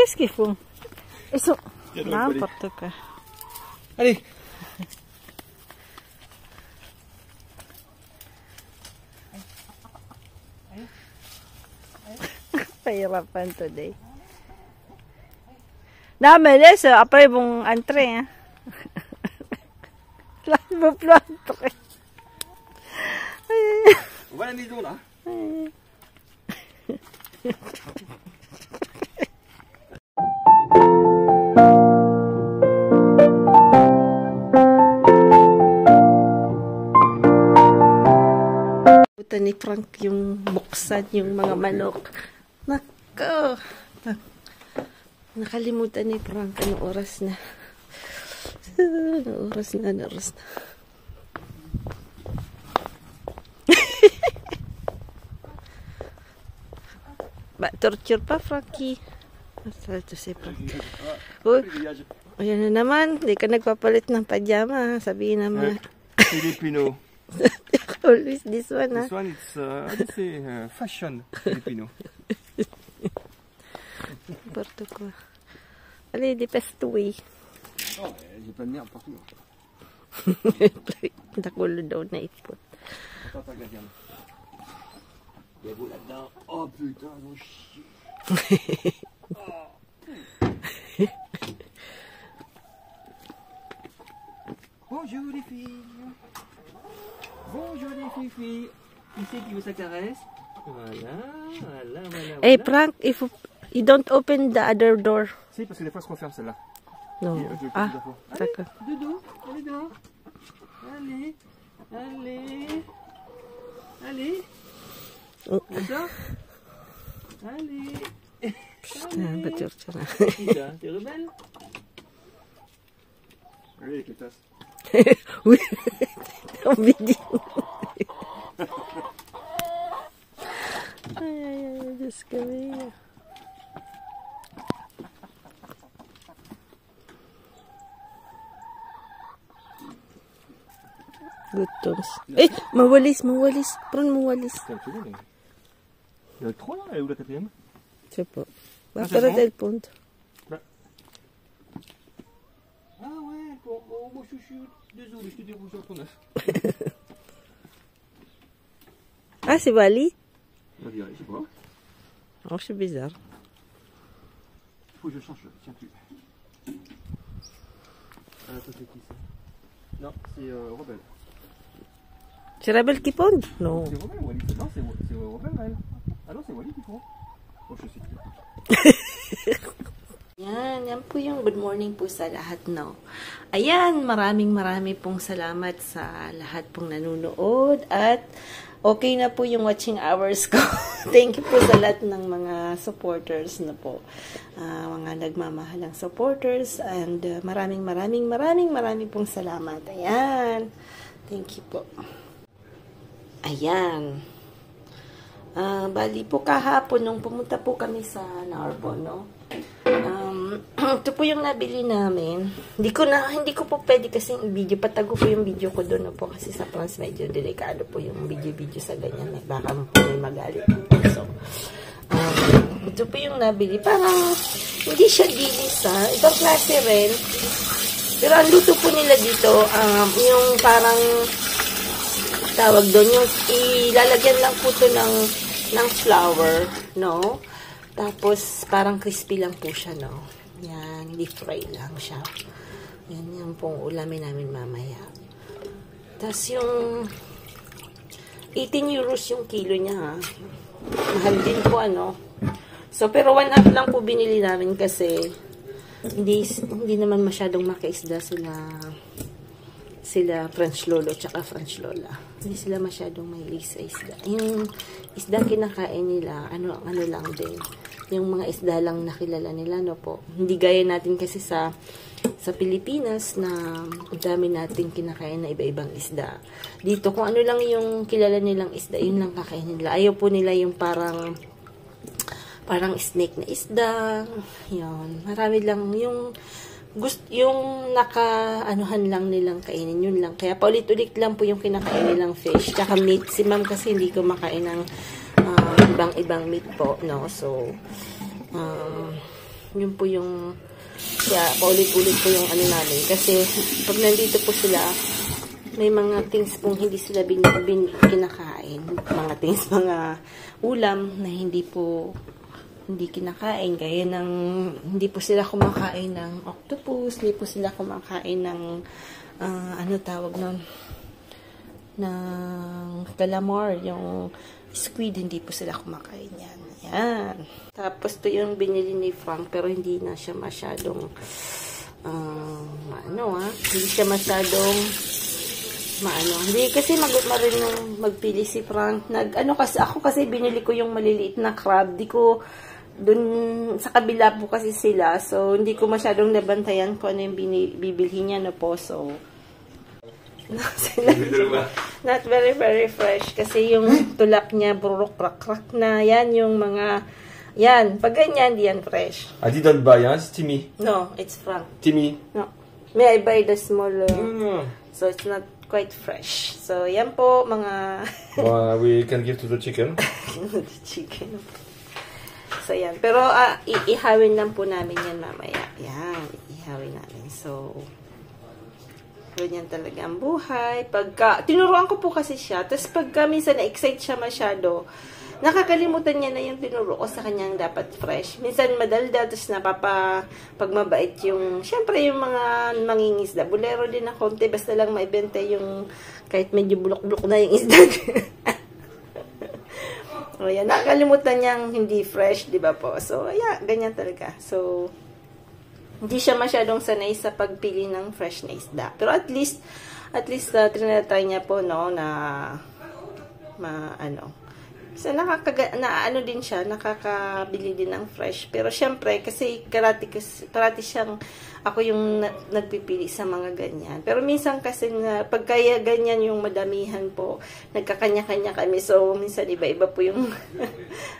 qu'est-ce qu'ils font? Ils sont... N'importe quoi. Allez. Pahirapan today. Non, mais laisse, après ils vont entrer. Hein. Là, ils vont plus entrer. On va à la maison là. Puta ni Frank yung buksan yung mga manok. Nako. Nakalimutan ni Frank anong oras na. Anong oras na. Ba, torture pa, Frankie. Ito si Frank. Uy, ayan na naman. Hindi ka nagpapalit ng pajama. Sabihin naman. Filipino. Always this one, ha? This one, it's fashion Filipino. N'importe quoi. Allez, dépêche-toi. Oh, j'ai plein de merde partout. Nakulo daw na ipot. Attends, regarde. Il y a vous là-dedans. Oh putain, non chier. Bonjour les filles. Bonjour les filles. Qui c'est qui veut sa caresse? Voilà. Hey, Frank, if you don't open the other door. Si, parce que des fois, on ferme celle-là. No. Ah, d'accord. Doudou, allez dedans. Allez. D'accord? Allez. Putain, T'es rebelle? Allez, les tasses. Oui, en vidéo. Ay, Diyos ko. Gutoms. Eh, mawalis. Pran mawalis. Il y a 3 là, elle est où la 4e? Je sais pas. Va para del punto. Ah ouais, oh mon chouchou, désolé, je te dérange sur ton œuf. Ah, c'est Bali? On dirait, je sais pas. Oh, c'est bizarre. Il faut que je change, tiens plus. Attends, c'est qui ça? Non, c'est Rebelle. C'est Rebelle qui pond? Non. C'est Rebelle ou Wally? Non, c'est Rebelle, elle. Ah non, c'est Wally qui pond. Oh, je sais plus. Yan po yung good morning po sa lahat, no. Ayan, maraming pong salamat sa lahat pong nanonood at okay na po yung watching hours ko. Thank you po sa lahat ng mga supporters na po. Mga nagmamahalang supporters and maraming pong salamat. Ayan. Thank you po. Ayan. Bali po kahapon nung pumunta po kami sa Narbonne, no. Ito po yung nabili namin. Hindi ko po pwede kasi video. Patago po yung video ko doon po kasi sa France medyo delikado po yung video sa ganyan. Baka po may magalit po. So, ito po yung nabili. Parang hindi siya dilis, ha. Itong klase rin. Pero ang luto po nila dito, yung parang tawag doon, yung ilalagyan lang po to ng flour, no? Tapos, parang crispy lang po siya, no? Yan, deep fry lang siya. Yan, yung pong ulamin namin mamaya. Tapos, yung 18 euros yung kilo niya, ha? Mahal din po, ano? So, pero 1/2 lang po binili namin kasi hindi naman masyadong makaisda sila French Lolo tsaka French Lola. Hindi sila masyadong mahilig sa isda. Yung isda kinakain nila, ano lang din. Yung mga isda lang nakilala nila, no po. Hindi gaya natin kasi sa Pilipinas na ang dami natin kinakain na iba-ibang isda. Dito, kung ano lang yung kilala nilang isda, yun lang kakain nila. Ayaw po nila yung parang snake na isda. Yun. Marami lang yung naka-anuhan lang nilang kainin, yun lang. Kaya paulit-ulit lang po yung kinakain nilang fish. Tsaka meat. Si ma'am kasi hindi ko makain ng ibang-ibang meat po, no? So, Yun po yung, kaya paulit-ulit po yung ano namin. Kasi pag nandito po sila, may mga things pong hindi sila kinakain. Mga things, mga ulam na hindi kinakain. Gaya ng, hindi po sila kumakain ng octopus, hindi po sila kumakain ng, ano tawag nun, ng calamar, yung squid, hindi po sila kumakain yan. Ayan. Tapos to yung binili ni Frank, pero hindi na siya masyadong, hindi siya masyadong, hindi kasi marin magpili si Frank. Ako kasi binili ko yung maliliit na crab. Di ko, dun sa kabila po kasi sila. So, hindi ko masyadong nabantayan kung ano yung bibilhin niya na po. So, not very, very fresh. Kasi yung tulak niya, buruk, crack na. Yan yung mga, yan. Pag ganyan, di yan fresh. I didn't buy, it's Timmy. No, it's Frank. Timmy. No. May I buy the small, so it's not quite fresh. So, yan po, mga... we can give to the chicken. The chicken. So, yan. Pero, ihawin lang po namin yan mamaya. Yan, ihawin namin. So, ganyan talaga ang buhay. Tinuruan ko po kasi siya. Tapos, pagka minsan na-excite siya masyado, nakakalimutan niya na yung tinuro ko sa kanyang dapat fresh. Minsan madalda, tapos pag mabait yung, syempre yung mga mangingisda. Bulero din na konti, basta lang maibenta yung, kahit medyo bulok-bulok na yung isda. O yan, nakakalimutan niyang hindi fresh, di ba po? So, yeah, ganyan talaga. So, hindi siya masyadong sanay sa pagpili ng fresh na isda. Pero at least, trinatry niya po, no, na, so, din siya, nakakabili din ng fresh. Pero, syempre, kasi parati siyang, ako yung nagpipili sa mga ganyan. Pero, minsan kasi, pagka ganyan yung madamihan po, nagkakanya-kanya kami. So, minsan, iba-iba po yung,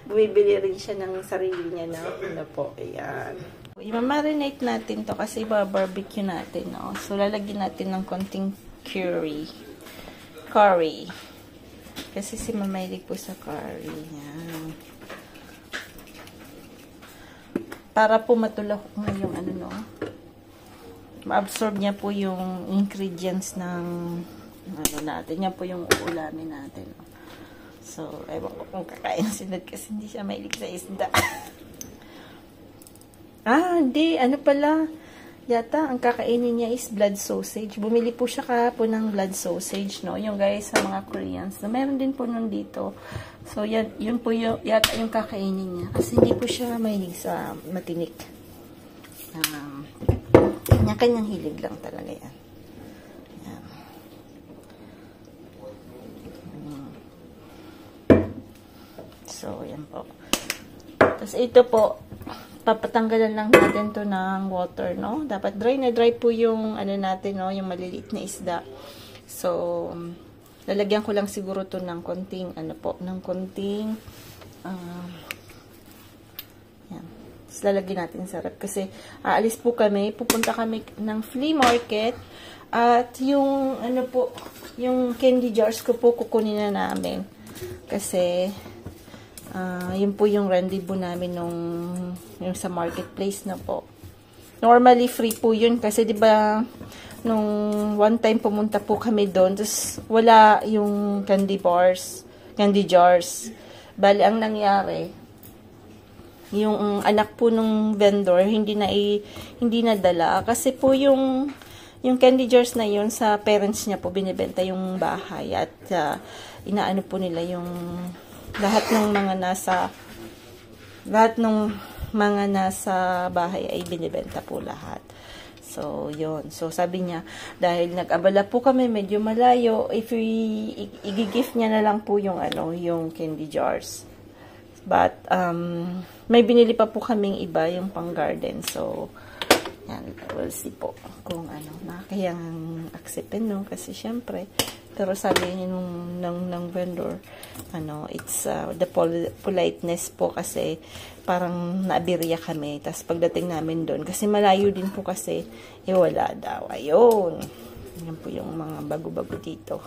bumibili rin siya ng sarili niya na po. Ayan. I-marinate natin to kasi barbecue natin, no? So, lalagyan natin ng konting curry. Kasi si Mamaili po sa curry. Yan. Para po matulak na yung ma-absorb niya po yung ingredients ng natin. Yan po yung uulamin natin. So, ewan ko kung kakain sinad kasi hindi siya mahilig sa isda. Hindi. Ano pala? Yata, ang kakainin niya is blood sausage. Bumili po siya kahapon ng blood sausage, no? Yung guys sa mga Koreans. So, meron din po nun dito. So, yun po yata yung kakainin niya. Kasi hindi po siya mahilig sa matinik. Kanyang hilig lang talaga yan. Yan. So, yan po. Tapos, ito po, papatanggalan lang natin to ng water, no? Dapat dry na dry po yung natin, no? Yung maliliit na isda. So, lalagyan ko lang siguro to ng konting, yan. Tapos lalagyan natin sa rep. Kasi, aalis po kami, pupunta kami ng flea market. At yung, yung candy jars ko po, kukunin na namin. Kasi, yun po yung rendezvous namin yung sa marketplace na po. Normally, free po yun kasi diba, nung one time pumunta po kami doon, tapos wala yung candy jars. Bali, ang nangyari, yung anak po nung vendor, hindi na dala. Kasi po yung candy jars na yun, sa parents niya po, binibenta yung bahay. At inaano po nila yung lahat ng mga nasa bahay ay binibenta po lahat. So, yun. So, sabi niya, dahil nag-abala po kami, medyo malayo, if i-gift niya na lang po yung yung candy jars. But, may binili pa po kaming iba, yung pang garden. So, yan, we'll see po kung nakakayang acceptin, no? Kasi, syempre, pero sabi ng vendor, it's the politeness po kasi parang naabirya kami. Tapos pagdating namin doon, kasi malayo din po kasi, wala daw. Ayun. Yan po yung mga bago-bago dito.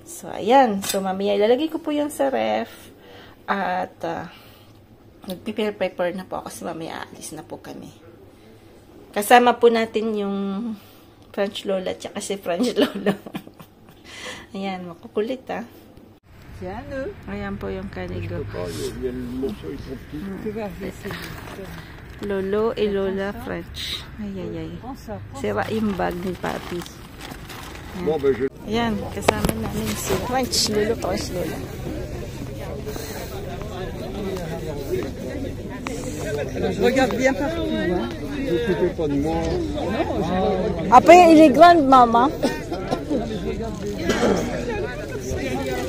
So, ayan. So, mamaya ilalagay ko po yung sa ref. At, Nagpipare-prepare na po ako kasi mamaya aalis na po kami. Kasama po natin yung French Lola at si French Lolo. Ayan, makukulit ah. Ayan po yung kanigo. Lolo et Lola French. Ay. Sira yung bag ni Papi. Ayan, kasama namin si French Lolo, French Lola. Je regarde bien partout. Hein. Ne t'occupez pas de moi. Après, il est grande, maman.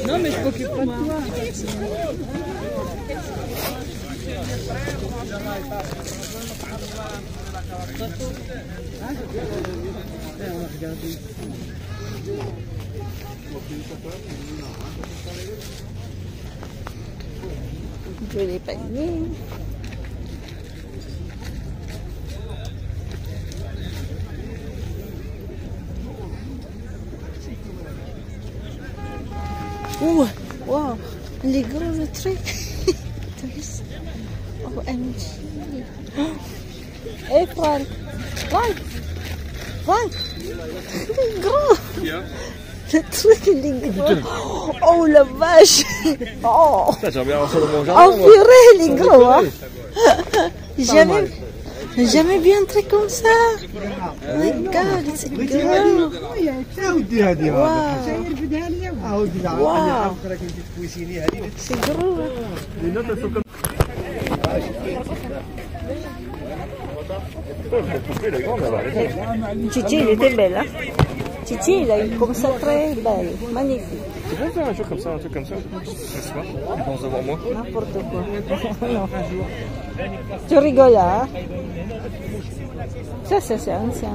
Non, mais je m'occupe pas de toi. On va regarder. Joli panier. Oh, wow, les gros le truc. OMG. Hey, Franck. Franck. Il est gros. Le truc, il est gros. Oh, la vache. Oh. J'aimerais bien avoir ça dans mon jardin. Oh, purée, il est gros, hein. Jamais vu un truc comme ça. Oh my God, c'est gros. Wow. C'est gros. Les notes, elles sont comme Chichi, il était belle, hein. Chichi, il a eu comme ça très belle. Magnifique. Tu peux faire un truc comme ça, n'est-ce pas? Tu penses devant moi? N'importe quoi. Non. Tu rigoles, hein? Ça, c'est ancien.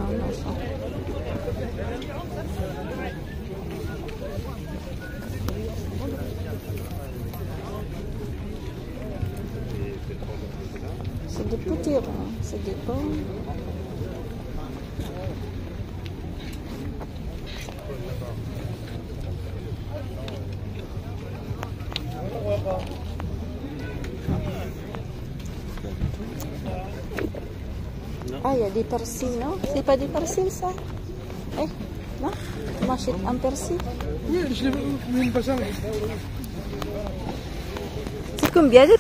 C'est des petits ronds, c'est des pommes. Ah, il y a des persils, non? C'est pas des persils, ça? Eh, non? Tu m'achètes un persil? Oui, je l'ai vu pas ça. C'est combien de...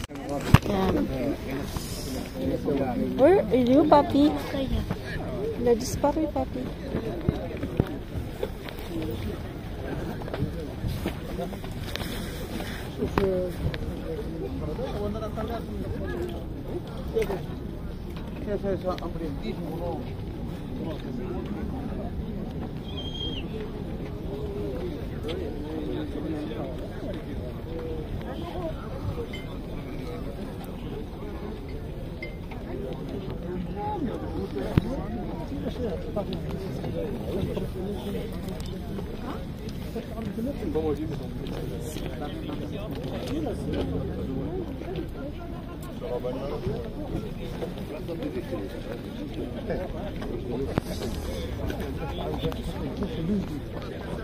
Oui, il est où, Papi? Il a disparu, Papi.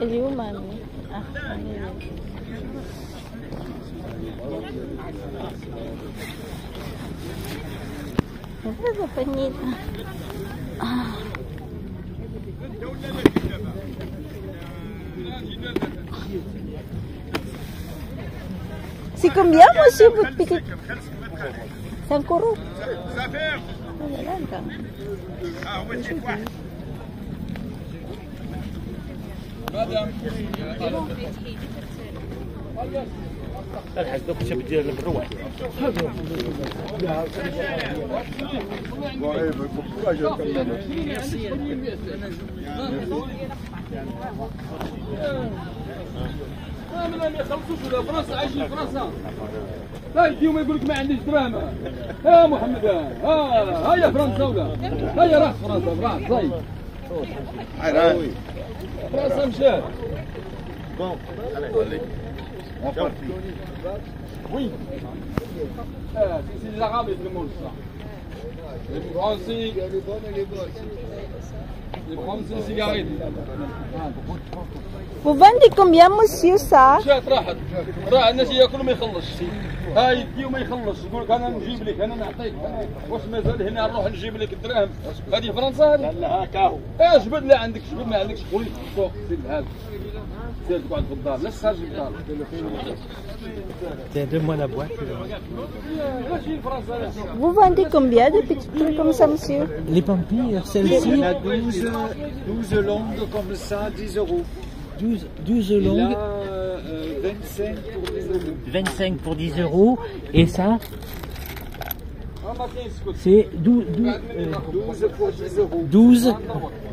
Il est où, mamie? Ah, il est là. Apa penyit? Ah. C'est combien, monsieur, votre petit? 5 euros. Ah oui, c'est quoi? Madame. الحاج دوك شاب ديال الروح ما يخلصوش ولا فرنسا عايشين في فرنسا لا يديهم يقول لك ما عنديش دراهم ها محمد ها يا فرنسا ولا ها يا راس فرنسا راس طيب فرنسا مشات بون oui c'est les arabes et tout le monde ça les français les français cigarettes Vous vendez combien, monsieur, ça? شات راحت راح الناس ياكلوا ما يخلص. هاي يدي وما يخلص يقول لك انا نجيب لك انا نعطيك واش مازال هنا نروح نجيب لك الدراهم. هذه فرنسا هذه. لا هاكاهو. جبد لي عندك جبد ما عندكش قول لي فوق سير هذا. سير تقعد في الدار لا تخرج من الدار. Tiens, donne-moi la boîte. Vous vendez combien de petits trucs comme ça, monsieur? Les pampilles, celles-ci. Il y en a 12 longues comme ça, 10 euros. 12 Et longues, là, 25 pour 10 euros. 25 pour 10 euros. Et ça, c'est 12 12 pour 10 euros.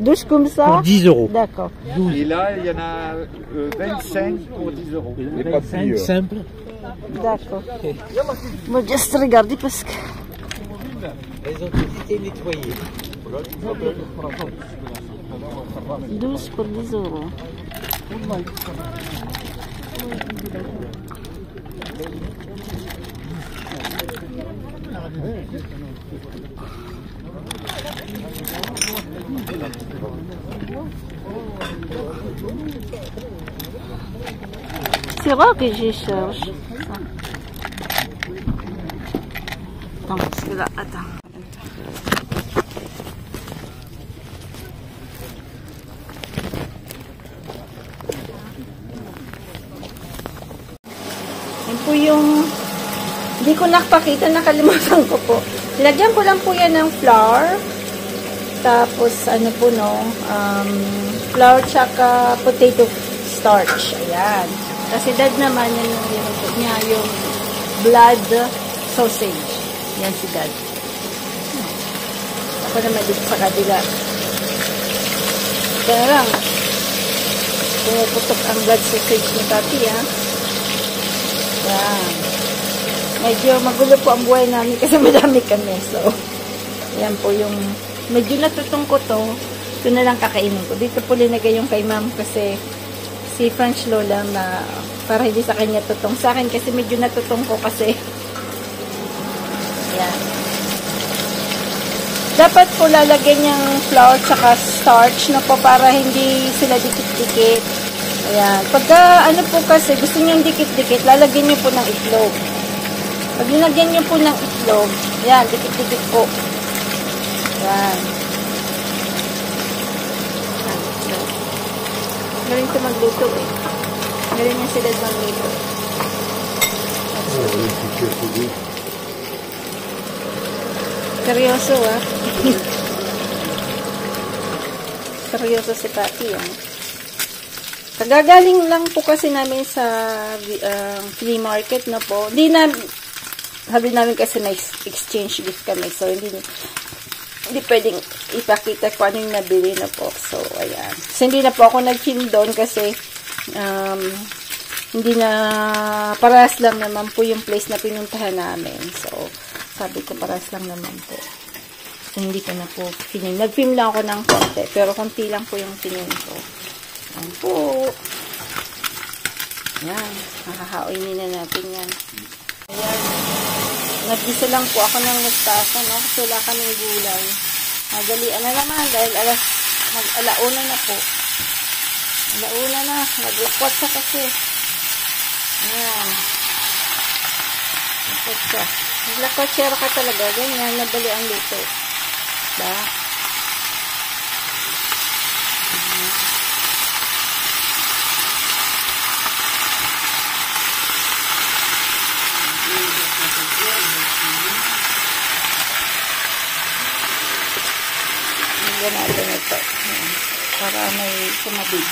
12 comme ça? pour 10 euros. D'accord. Et là, il y en a 25 pour 10 euros. 25 simple. D'accord. Moi, juste regarder parce que... Elles ont toutes été nettoyées. 12 pour 10 euros. C'est rare que je cherche ça. Attends, parce que là, attends. Yan po yung hindi ko nakapakita, nakalimutan ko po. Nilagyan ko lang po yan ng flour. Tapos, ano po no, flour tsaka potato starch. Ayan. Kasi dad naman yan yung niluto niya, yung blood sausage. Yan si dad. Ako naman dito sa kabila. Kaya lang, pumuputok ang blood sausage ni Tati, ha. Yan. Medyo magulo po ang buhay namin kasi madami kami. So, yan po yung medyo natutong ko to. Ito na lang kakainin ko. Dito po linagay yung kay ma'am kasi si French Lola na para hindi sa kanya tutong. Sa akin kasi medyo natutong ko kasi yan. Dapat po lalagyan niyang flour tsaka starch na po para hindi sila dikit-dikit. Ayan. Pagka ano po kasi gusto niyang dikit-dikit, lalagyan niyo po ng itlog. Pag nilagyan niyo po ng itlog, yan, dikit-dikit po. Yan. Galing ito magluto eh. Galing niya sila magluto. Seryoso ah. Seryoso si Tati ah. Kagagaling lang po kasi namin sa flea market na po. Sabi namin kasi may exchange gift kami. So, hindi pwedeng ipakita ko ano yung nabili na po. So, ayan. So, hindi na po ako nag-film doon kasi hindi na parehas lang naman po yung place na pinuntahan namin. So, sabi ko parehas lang naman po. So, hindi ko na po film. Nag-film lang ako ng konti. Pero konti lang po yung film ko. Ayan po. Ayan. Nakakaoinin na natin yan. Ayan. Nag-gisa lang po ako ng mustasa, no? Kasi wala kaming gulay. Madalian na naman dahil alauna na po. Alauna na. Naglakwat siya kasi. Ayan. Lakwat siya. Naglakwat siya ka talaga. Ganyan. Nadali ang luto. Diba? Lagyan natin ito. Para may sumabig.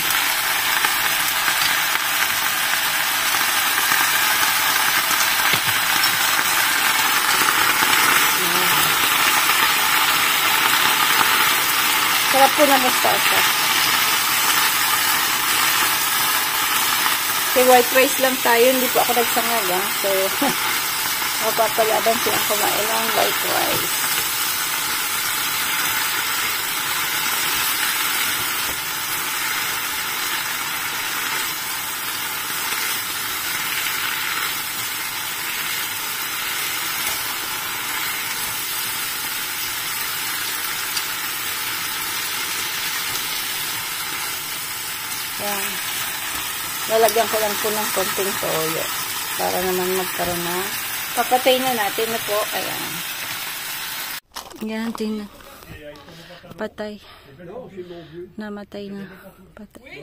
Sarap po na mustasa. Kasi white rice lang tayo. Hindi po ako nagsangag. Ha? So, mapapalaban silang kumain ng white rice. Yan. Lalagyan ko lang po ng konting toyo para naman magkaroon na. Papatay na natin na po. Ayan. Ayan, tingnan. Patay. Namatay na. Patay.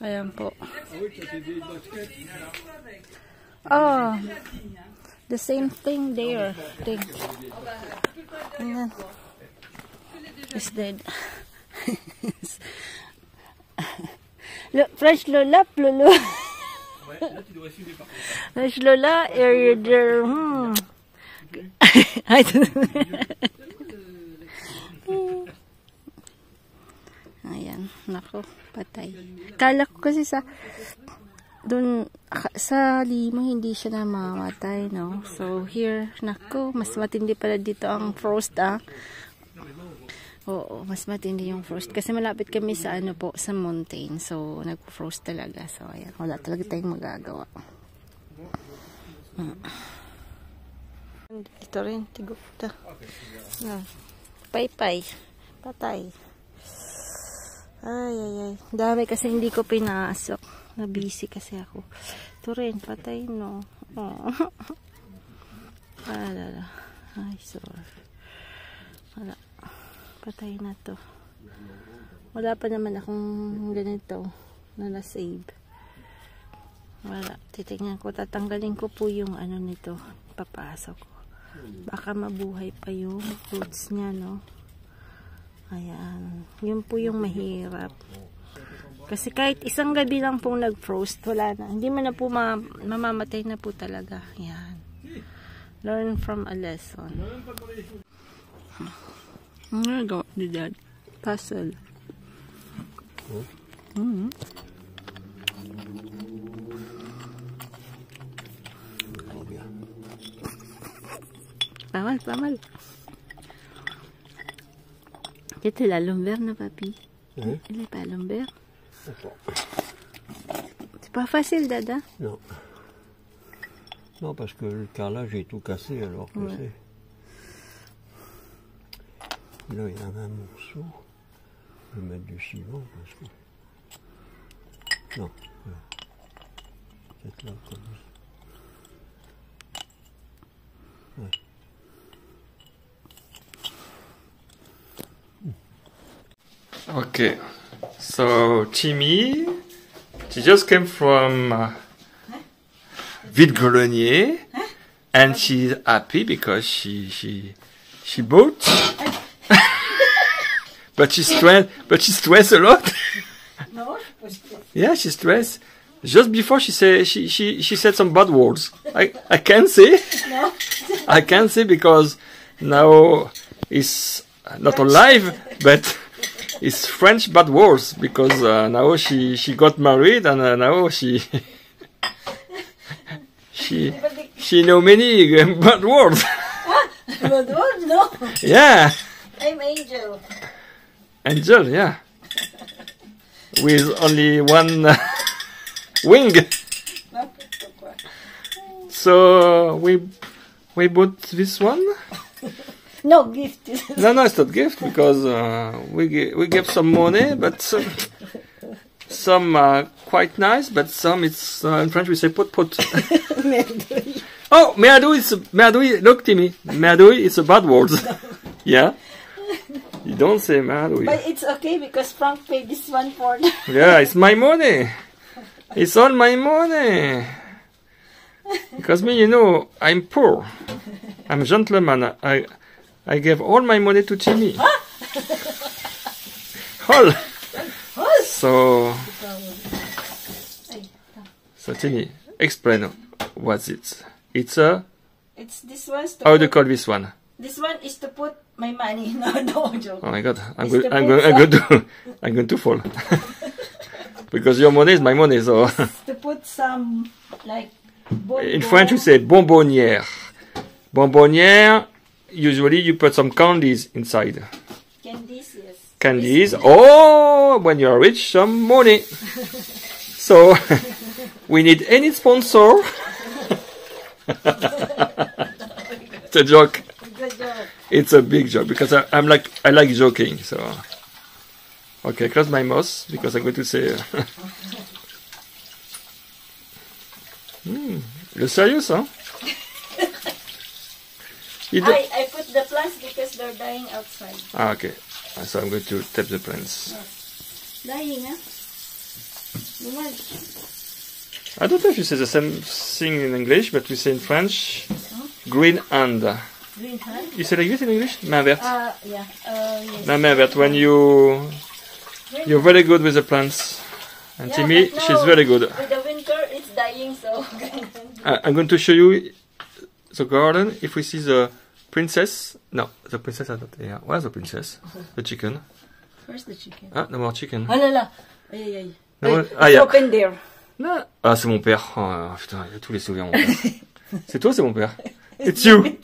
Ayan po. Oh. The same thing there. Ayan. It's dead. French Lola, Lolo. French Lola, area there. I don't know. Ayan, nako, patay. Kala ko kasi sa limo hindi siya namamatay, no? So here, nako, mas matindi pala dito ang frost, Oo, mas matindi yung frost. Kasi malapit kami sa sa mountain. So, nagpo-frost talaga. So, ayan, wala talaga tayong magagawa. Ito rin, tigupta. Pay-pay. Patay. Ay. Dami kasi hindi ko pinasok. Na-busy kasi ako. Ito rin, patay, no? Alala. Ay, sorry. Wala. Patay na to. Wala pa naman akong ganito na na-save. Wala. Titignan ko. Tatanggalin ko po yung nito. Papasok ko. Baka mabuhay pa yung fruits niya, no? Ayan. Yun po yung mahirap. Kasi kahit isang gabi lang pong nag-frost, wala na. Hindi man na po mamamatay na po talaga. Ayan. Learn from a lesson. I'm gonna go do that puzzle. Pas mal. C'était la lombaire, non, papy? Elle est pas lombaire. C'est pas facile, Dada? Non. Non, parce que le carrelage est tout cassé, alors que c'est... Là, il y a un morceau. Je vais mettre du ciment parce que... Non, voilà. Peut-être là comme ça. Ouais. Okay, so Timmy, she just came from Vide-Grenier, and she's happy because she bought. But she's stressed a lot. No? Yeah, she's stressed. Just before she said some bad words. I can't say. No? I can't say because now it's not alive, but it's French bad words because now she got married and now she know many bad words. Bad words? No. Yeah. I'm Angel. Angel, yeah. With only one wing. So we bought this one. No gift. No, it's not gift because we gave some money, but some are quite nice, but some it's in French we say pot. Oh, merdouille. Look, Timmy, merdouille is a bad word. Yeah. You don't say merdouille. But it's okay because Frank paid this one for the... Yeah, it's my money. It's all my money. Because me, I'm poor. I'm a gentleman. I gave all my money to Timmy. All. So Timmy, explain what's it. It's this one. How do you call this one? This one is to put my money. No joke. Oh my God, I'm going to fall. Because your money is my money, so. To put some like. In French we say bonbonnière. Bonbonnière. Usually you put some candies inside. Candies, yes. Candies. Oh, when you are rich, some money. So we need any sponsor. It's a joke. It's a big joke because I like joking. So okay, close my mouth because I'm going to say You're serious, huh? You don't... I put the plants because they're dying outside. Ah, okay. So I'm going to tap the plants. Dying, huh? Naman. I don't know if you say the same thing in English, but we say in French, green hand. Green hand? You say like this in English? Main verte. Yeah. Yes. La main verte. When you're very good with the plants. And Yeah, Timmy, but no, she's very good. With the winter, it's dying, so... I'm going to show you the garden. If we see the princess. No, the princess is not here. Where's the princess? The chicken. Where's the chicken? Ah, no more chicken. Ah là là. Aïe, aïe. No, It's yeah. open there. Non. Ah, c'est mon père. Oh, putain, il a tous les souvenirs, mon père. C'est toi, c'est mon père. It's you.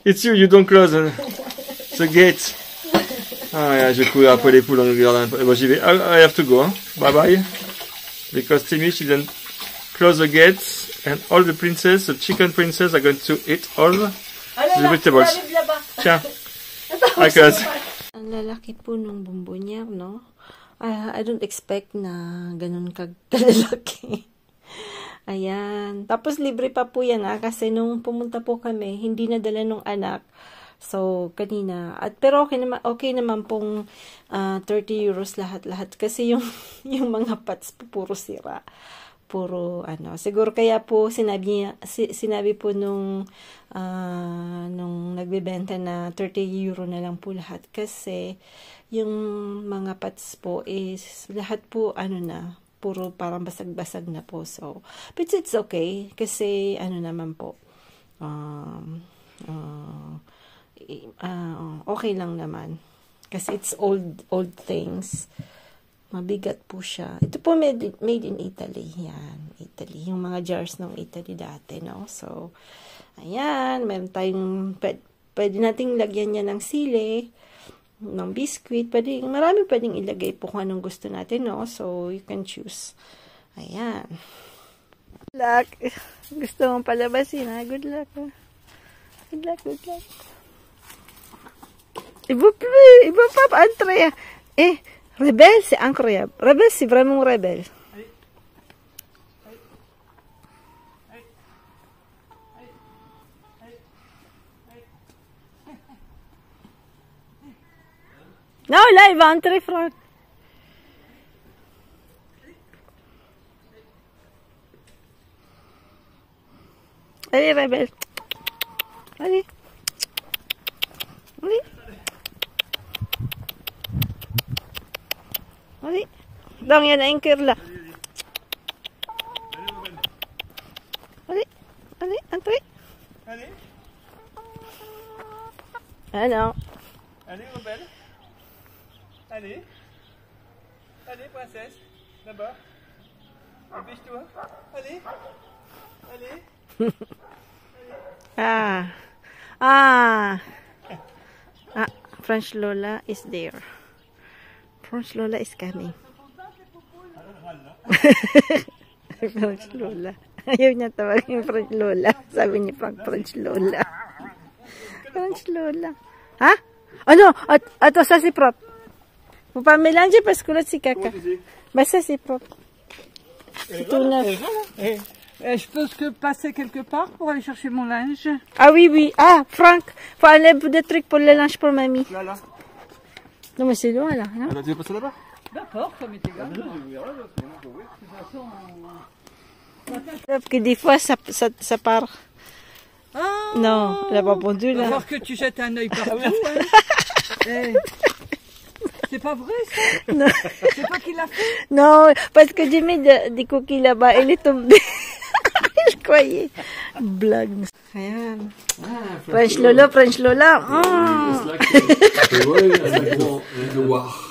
It's you. You don't close the gate. Ah, yeah, je vais courir après les poules dans le jardin. Bon, j'y vais. I have to go. Hein. Bye bye. Because Timmy, she didn't close the gates. And all the princess, the chicken princess, are going to eat all the vegetables. Tiens. Hi, guys. Ang lalaki po nung bombonier, no? I don't expect na ganun kalalaki. Ayan. Tapos libre pa po yan, kasi nung pumunta po kami, hindi nadala nung anak. So, kanina. Pero okay naman pong 30 euros lahat-lahat. Kasi yung mga pots po puro sira. Puro siguro kaya po sinabi po nung nagbebenta na 30 euro na lang po lahat. Kasi yung mga pots po is lahat po puro parang basag-basag na po. So, but it's okay. Kasi naman po. Okay lang naman. Kasi it's old things. Mabigat po siya. Ito po made in Italy. Yan. Italy. Yung mga jars ng Italy dati, no? So, ayan. Meron tayong, pwede nating lagyan niya ng sili, ng biscuit. Marami pwedeng ilagay po kung anong gusto natin, no? So, you can choose. Ayan. Good luck. Gusto mong palabasin, ha? Good luck, ha? Good luck, good luck. Il veut pas entrer. Rebelle, c'est incroyable. Rebelle, c'est vraiment rebelle. Non, là, il va entrer, Franck. Allez, rebelle. Allez. Allez. Allez. Donc, il y en a un cœur là. Allez. Allez, entrez. Allez. Ah non. Allez, rebelle. Allez. Allez, princesse. Là-bas. Dépêche-toi. Allez. Allez. French Lola is there. French Lola is coming. French Lola. Ayaw niya tawagin French Lola. Sabi niya pang French Lola. French Lola. Ha? Ano? Attends, ça c'est propre. Faut pas mélanger parce que là c'est caca. Bah ça c'est propre. C'est tout neuf. Je peux passer quelque part pour aller chercher mon linge? Ah oui, oui. Ah, Franck, faut aller des trucs pour le linge pour mamie. Là. Non, mais c'est loin là. Hein? Alors, tu veux passer là-bas? D'accord, ça m'est égal. Parce que des fois, ça part. Ah, Non, elle n'a pas pondu va là. voir que tu jettes un œil partout. Hein. Eh, c'est pas vrai ça? Non. C'est pas qui l'a fait? Non, parce que j'ai mis des cookies là-bas. Elle est tombée. Je croyais. Blague. Ayan. French Lola, French Lola.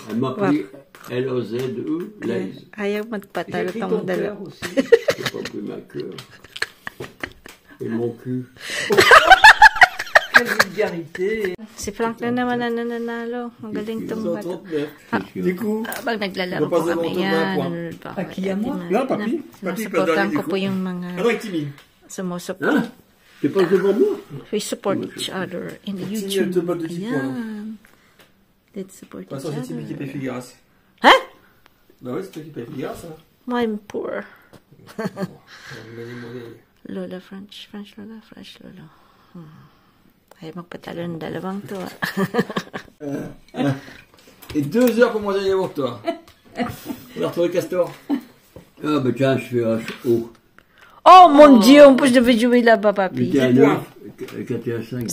Elle m'a pris L-O-Z-E, Lays. Ayaw magpatalo tong dalawa. J'ai pas pris ma queue. Et mon cul. Quelle vulgarité. Si Frank na naman na nananalo. Ang galing tong bata. 139, c'est sûr. Du coup, Pag naglalaro Pas po de kami bon yan, tournoi, nanonood pa À qui, à moi? Là, papi. Papi peut Supportan donner ko du po coup. yung mga Ah non, avec Timmy. sumusupport. Hein? Tu passes devant moi? We support each other in the Timmy, elle YouTube. te bat de 10 points. Ayan. Let's support De toute each façon, c'est Timmy qui paye other. Figueras. Hein? Bah ouais, c'est toi qui paye Figueras, hein. I'm poor. On va lui donner monnaie. Lola, French Lola, French Lola. Ay, magpatalo ng dalawang to. Et 2 heures pour manger un yaourt, toi. On va retrouver Castor. Ah, bah tiens, je fais haut. Oh mon Dieu, on peut jouer là-bas, papi. Mettez un 9, 4 et un 5.